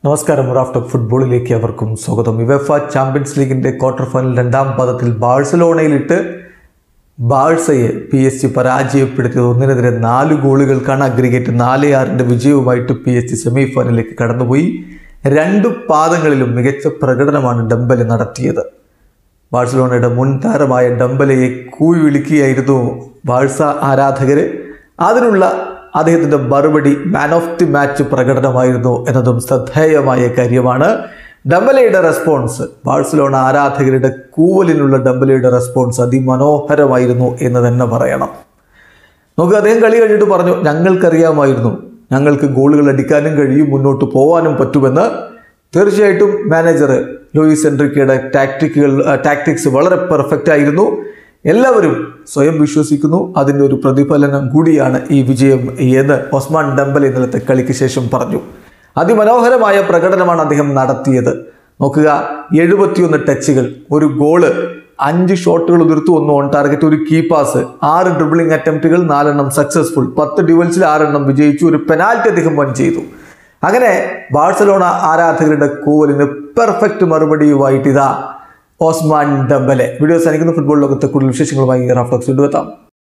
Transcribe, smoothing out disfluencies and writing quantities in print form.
നമസ്കാരം. Raft of ഫുട്ബോളിലേക്ക് അവർക്കും സ്വാഗതം. യുവേഫ ചാമ്പ്യൻസ് ലീഗിൻ്റെ ക്വാർട്ടർ ഫൈനൽ രണ്ടാം പാദത്തിൽ ബാഴ്സലോണയിലിട്ട് ബാഴ്സയെ PSG പരാജയപ്പെടുത്തിയത് 1-4 ഗോളുകൾക്കാണ്. അഗ്രിഗേറ്റ് 4-6 വിജയവുമായിട്ട് PSG സെമി ഫൈനലിലേക്ക് കടന്നുപോയി. 2 പാദങ്ങളിലും മികച്ച പ്രകടനമാണ് ഡംബലെ നടത്തിയത്. ബാഴ്സലോണയുടെ മുൻ താരമായ ഡംബലയെ കൂവി വിളിക്കുകയായിരുന്നു ബാഴ്സ ആരാധകർ. അതിനുള്ള അദ്ദേഹത്തിൻ്റെ മറുപടി മാൻ ഓഫ് ദി മാച്ച് പ്രകടനമായിരുന്നു എന്നതും ശ്രദ്ധേയമായ കാര്യമാണ്. ഡംബലയുടെ റെസ്പോൺസ്, ബാഴ്സലോണ ആരാധകരുടെ കൂവലിനുള്ള ഡംബലയുടെ റെസ്പോൺസ് അതിമനോഹരമായിരുന്നു എന്ന് തന്നെ പറയണം. നമുക്ക് അദ്ദേഹം കളി കഴിഞ്ഞിട്ട് പറഞ്ഞു, ഞങ്ങൾക്കറിയാമായിരുന്നു ഞങ്ങൾക്ക് ഗോളുകൾ അടിക്കാനും കഴിയും, മുന്നോട്ട് പോകാനും പറ്റുമെന്ന്. തീർച്ചയായിട്ടും മാനേജർ ലൂയിസ് എൻറിക്കയുടെ ടാക്ടിക്സ് വളരെ പെർഫെക്റ്റ് ആയിരുന്നു. എല്ലാവരും സ്വയം വിശ്വസിക്കുന്നു. അതിൻ്റെ ഒരു പ്രതിഫലനം കൂടിയാണ് ഈ വിജയം എന്ന് ഒസ്മാൻ ഡംബലെ ഇന്നലത്തെ കളിക്ക് ശേഷം പറഞ്ഞു. അതിമനോഹരമായ പ്രകടനമാണ് അദ്ദേഹം നടത്തിയത്. നോക്കുക, 71 ടച്ചുകൾ, ഒരു ഗോള്, 5 ഷോട്ടുകൾ ഉതിർത്തു, 1 ഓൺ ടാർഗറ്റ്, ഒരു കീ പാസ്, 6 ഡ്രിബിളിംഗ് അറ്റംപ്റ്റുകൾ, 4 സക്സസ്ഫുൾ, 10 ഡ്യുവൽസിൽ 6 വിജയിച്ചു, ഒരു പെനാൽറ്റി അദ്ദേഹം വൺ ചെയ്തു. അങ്ങനെ ബാഴ്സലോണ ആരാധകരുടെ കൂവലിന് പെർഫെക്റ്റ് മറുപടിയുമായിട്ട് ഇതാ ഒസ്മാൻ ഡംബലെ. വീഡിയോ അവസാനിക്കുന്ന ഫുട്ബോൾ ലോകത്തെ കൂടുതൽ വിശേഷങ്ങളുമായി റാഫ്റ്റ് ടോക്സ് വീണ്ടും എത്താം.